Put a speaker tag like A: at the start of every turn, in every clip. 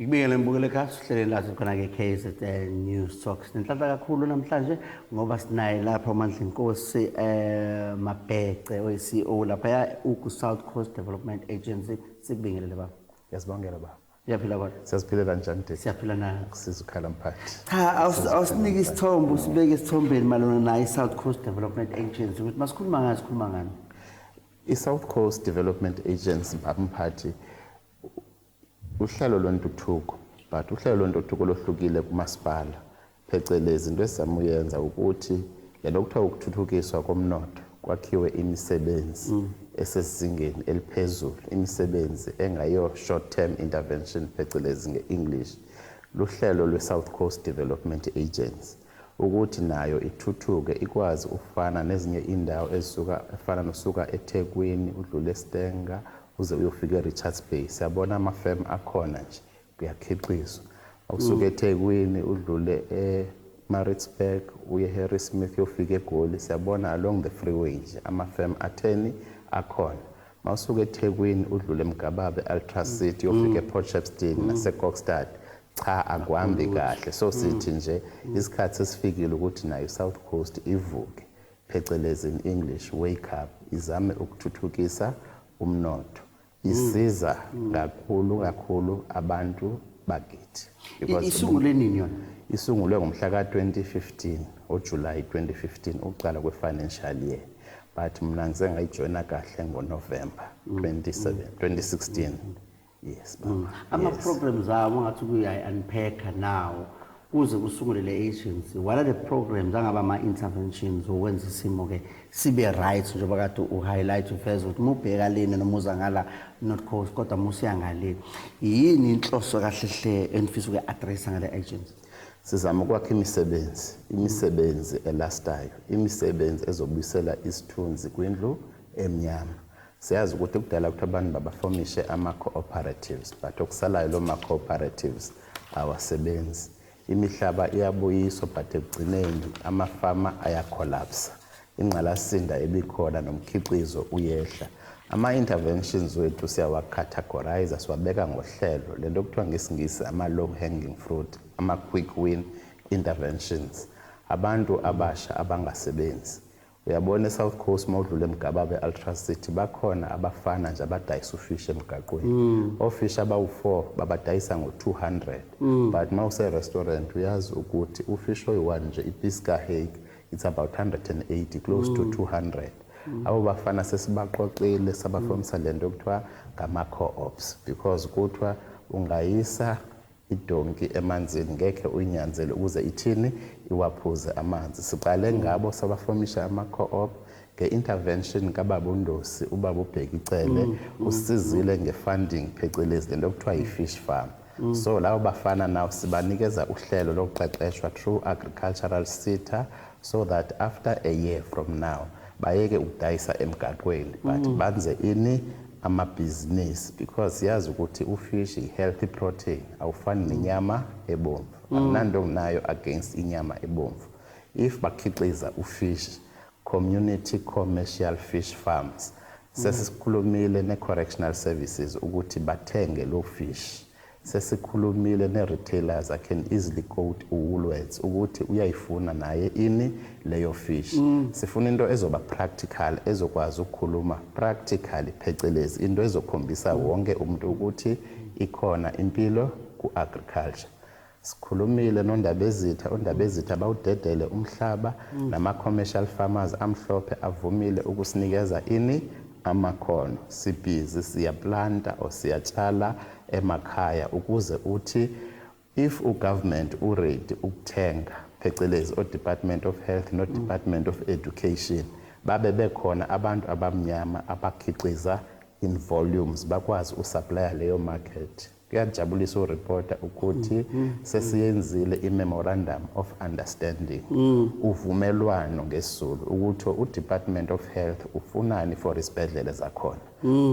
A: Ngibingelela mbukele kasi sihlele la sikhona ke KZN News Talks. Nenhlanhla kakhulu namhlanje ngoba sinaye lapha uMandla Inkosi Mabhece oyi-CEO lapha ku South Coast Development Agency. Sikubingelele baba.
B: Yasibongela baba.
A: Siyaphila kodwa.
B: Siyasiphila kanjani nje?
A: Siyaphila na.
B: Kusiza ukhala mphathi.
A: Cha, awusinike isithombe usibeke isithombeni malona naye South Coast Development Agency ukuthi masikhuluma ngazi sikhuluma ngani.
B: I-South Coast Development Agency mphathi uhlelo lwentuthuko, but uhlelo lwentuthuko lohlukile kumasipala. Phecelezi into esizama uyenza ukuthi lento kuthiwa ukuthuthukiswa komnotho kwakhiwe imisebenzi esesizingeni eliphezulu, imisebenzi engayo short term intervention phecelezi nge-English. Luhlelo lwe-South Coast Development Agency ukuthi nayo ithuthuke ikwazi ukufana nezinye indawo efana nosuka eThekwini udlule eStenga uze uyofika eRichards Bay. Siyabona amafem akhona nje kuyakhiqizwa. Awusuke eThekwini udlule eMaritzburg uye eHarrismith uyofika eGoli. Siyabona along the freeway nje amafem atheni akhona. Mawusuke eThekwini udlule eMgababe Ultra City uyofika ePort Shepstone naseKokstad. Cha akuhambi kahle. So sithi nje isikhathi esifikile ukuthi nayo South Coast ivuke phecelezi in English wake up izame ukuthuthukisa umnotho. Isiza kakhulu abantu bakithi.
A: Isungule nini yona?
B: Isungulwe ngomhla ka-2015 July 2015 uqala kwe-financial year, but mina ngize ngayijoyina kahle ngoNovember 2016. Yes.
A: Ama-programs abo ngathi kuyi-unpack now kuze kusungule le agency. What are the programs angaba ama-interventions okwenza isimo ke sibe right njengoba kade u-highlight ufeza ukuthi mubheka lena noma uza ngala North Coast kodwa musuya ngale. Yini inhloso kahle hle enifisa uku-addressa ngale agency?
B: Sizama ukwakha imisebenzi elastayo, imisebenzi ezobuyisela isithunzi kwindlu emnyama. Siyazi ukuthi kudala ukuthi abantu babafomishe ama-cooperatives, but okusalayo lo ma-cooperatives awasebenzi. Imihlaba iyabuyiswa but ekugcineni amafama ayacollapse. Ingqalasinda ebikhona nomkhiqizo uyehla. Ama-interventions wethu siyawa-categorize siwabeka ngohlelo lento kuthiwa ngesingisi ama-low hanging fruit, ama-quick win interventions. Abantu abasha abangasebenzi. Uyabona eSouth Coast mawudlule eMgababe Ultra City bakhona abafana nje abadayisa ufish emgaqweni. Ofish abawu4 babadayisa ngo200. But mawuse restaurant uyazi ukuthi ufish oyi1 nje ipiece kahake it's about 180 close to 200. Abo bafana sesibaqoqile sabafomisa lento okuthiwa ngama-co-ops because kuthiwa ungayisa idonki emanzini ngeke uyinyanzele ukuze ithini iwaphuze amanzi. Siqale ngabo sabafomisha ama-co-op nge-intervention kababa uNdosi ubaba uBheka icele usizile nge-funding phecelezi lento okuthiwa yi-fish farm. So labo bafana nawo sibanikeza uhlelo lokuqeqeshwa through agricultural sector so that after a year from now bayeke ukudayisa emgaqweni but banze ini amabhizinisi because yazi ukuthi ufish i-healthy protein awufani nenyama ebomvu. Akunanto nayo against inyama ebomvu. If bakhiqiza ufish community commercial fish farms sesikhulumile ne-correctional services ukuthi bathenge lo fish. Sesikhulumile ne-retailers I can easily quote uWoolworths ukuthi uyayifuna naye ini leyo fish. Sifuna into ezoba practical ezokwazi ukukhuluma practically phecelezi into ezokhombisa wonke umuntu ukuthi ikhona impilo ku-agriculture. Sikhulumile nondabezitha bawudedele umhlaba nama-commercial farmers amhlophe avumile ukusinikeza ini amakhono. Sibhizi siyaplanta or siyatshala emakhaya ukuze uthi if ugovernment uready ukuthenga phecelezi o-Department of Health no-Department of Education babe bekhona abantu abamnyama abakhiqiza in volumes bakwazi usupply leyo market. Kuyajabulisa ureporta ukuthi sesiyenzile i-memorandum of understanding uvumelwano ngesizulu ukuthi uDepartment of Health ufunani for isibhedlela zakhona,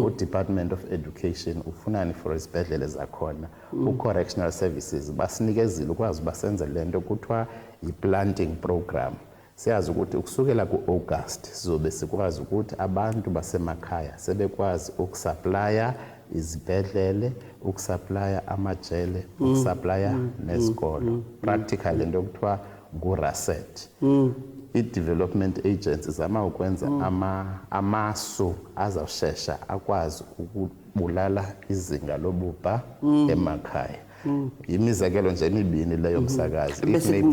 B: uDepartment of Education ufunani for isibhedlela zakhona, ucorrectional services basinikezile ukwazi basenze lento kuthiwa i-planting program. Siyazi ukuthi ukusukela ku-August sizobe sikwazi ukuthi abantu basemakhaya sebekwazi ukusupplya izibhedlele, ukusupplya amajele, ukusupplya nezikolo. Practically into okuthiwa ngu-RASET. I-development agency izama ukwenza amasu azawushesha akwazi ukubulala izinga lobubha emakhaya. Imizekelo nje emibini leyo msakazi.
A: Bese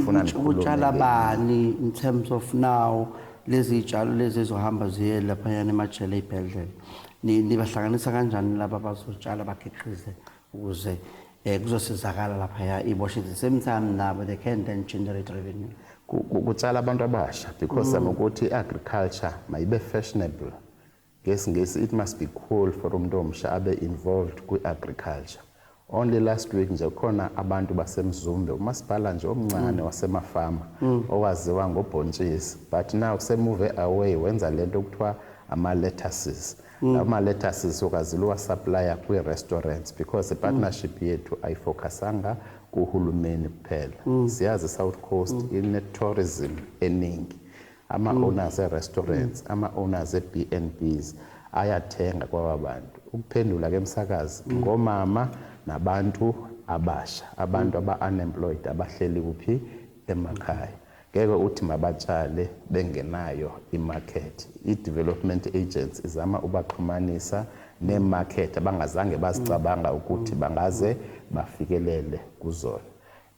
A: kutshala bani in terms of now lezi tshalo lezi ezohamba ziye laphayana emajele ey'bhedlela, nibahlanganisa kanjani laba abazotshala bakhiqize ukuze kuzosizakala laphaya iboshe at the same time nabo they can then generate revenue?
B: Kutshala abantu abasha because ukuthi i-agriculture mayibe fashionable. Ngesingesi it must be cool for umuntu omsha abe involved kwi-agriculture. Only last week nje khona abantu basemzumbe umasipala nje omncane wasemafama owaziwa ngobhontshisi, but now semove away wenza lento okuthiwa ama-lettuces. Ama-lettuces okwaziluwa supplier kwi-restaurants because i-partnership yethu ayifocusanga kuhulumeni kuphela. Siyazi South Coast ine-tourism eningi. Ama-owners e-restaurants, ama-owners e-B&Bs ayathenga kwaba bantu. Ukuphendula ke msakazi ngomama nabantu abasha, abantu aba-unemployed abahleli kuphi emakhaya. Ngeke uthi mabatshale bengenayo imarket. I-development agency izama ubaxhumanisa ne-market abangazange bazicabanga ukuthi bangaze bafikelele kuzona.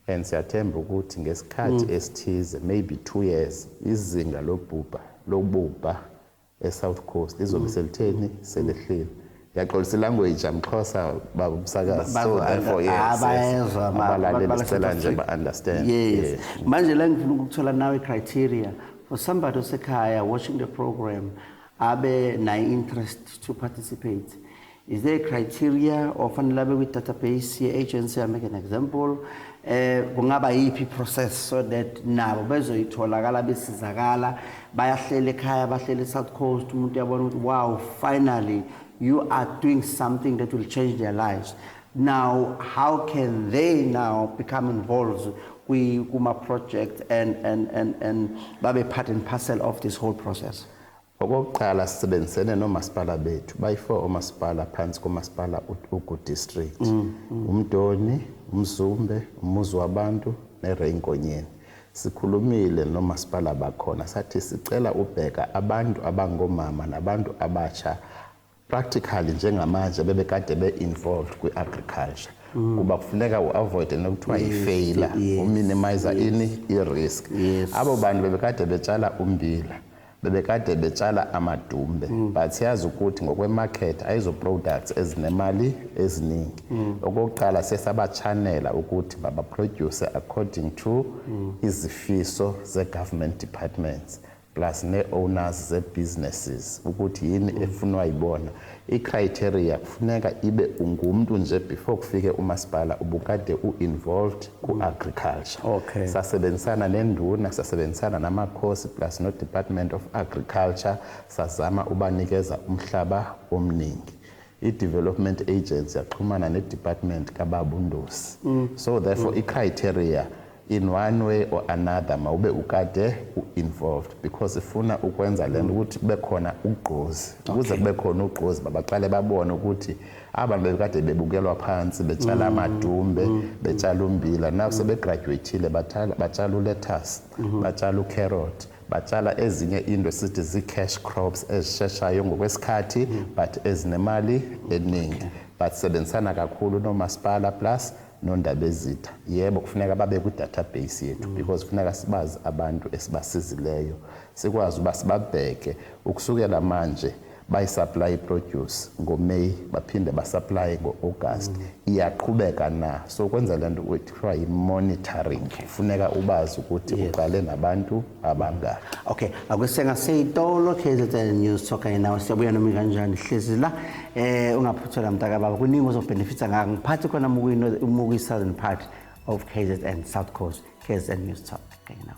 B: And siyathemba ukuthi ngesikhathi esithize maybe 2 years izinga lobubha e-South Coast izobe selitheni selehlile. Yaxolisa language amxhosa babumsakazi, so therefore yes abalaleli sicela nje ba-understand.
A: Yes. Manje la ngifuna ukuthola nawe criteria for somebody osekhaya watching the program abe nayo interest to participate. Is there a criteria or fanele abe kwi-database ye-agency? I make an example. Kungaba yiphi process so that nabo bezoyitholakala besizakala bayahlele ekhaya bahlele South Coast umuntu yabona ukuthi wow finally you are doing something that will change their lives. Now how can they now become involved kuma project and babe part and parcel of this whole process?
B: Okokuqala sisebenzisene nomasipala bethu bayi-4 omasipala phansi komasipala uGu district, uMdoni, uMzumbe, umuzi wabantu neReyinkonyeni. Sikhulumile nomasipala bakhona sathi sicela ubheka abantu abangomama nabantu abatsha practically njengamanje bebekade be-involved kwi-agriculture. Kuba kufuneka u-avoid nokuthiwa yi-failure, uminimize i-risk. Abo bantu bebekade betshala umbila, bebekade betshala amadumbe, but siyazi ukuthi ngokwe-market ayizo-products ezinemali eziningi. Okokuqala sesabachanela ukuthi babaproduce according to izifiso ze-government departments plus ne-owners ze-businesses ukuthi yini efunwa yibona. I-criteria kufuneka ibe ungumuntu nje before kufike umasipala ubukade u-involved ku-agriculture.
A: Okay.
B: Sasebenzisana nenduna, sasebenzisana namakhosi plus no-Department of Agriculture sazama ubanikeza umhlaba omningi. I-development agency yaxhumana ne-department kababa uNdosi. So therefore i-criteria in one way or another mawube ukade u-involved because ifuna ukwenza lento ukuthi kube khona ugqozi. Ukuze kube khona ugqozi babaqale babone ukuthi abantu bebekade bebukelwa phansi betshala amadumbe, betshala umbila, now sebegraduateile batshala ulettuce, batshala ucarrot, batshala ezinye into sithi zi-cash crops ezisheshayo ngokwesikhathi but ezinemali eningi. But sebenzisana kakhulu nomasipala plus nondabezitha. Yebo kufuneka babe ku-database yethu because kufuneka sibazi abantu esibasizileyo, sikwazi uba sibabheke ukusukela manje bayi-supply produce ngoMay baphinde basupply ngo-August. Iyaqhubeka na, so kwenza lento kuthiwa yi-monitoring. Kufuneka ubazi ukuthi uqale nabantu abangaki.
A: Okay, akwesengase-Itolo KZN News Talk nawe siyabuya nami kanjani hlezi la ungaphuthelwa mntaka baba kuningi ozobenefita ngako. Ngiphathi khona Muki Southern part of KZN South Coast KZN News Talk now.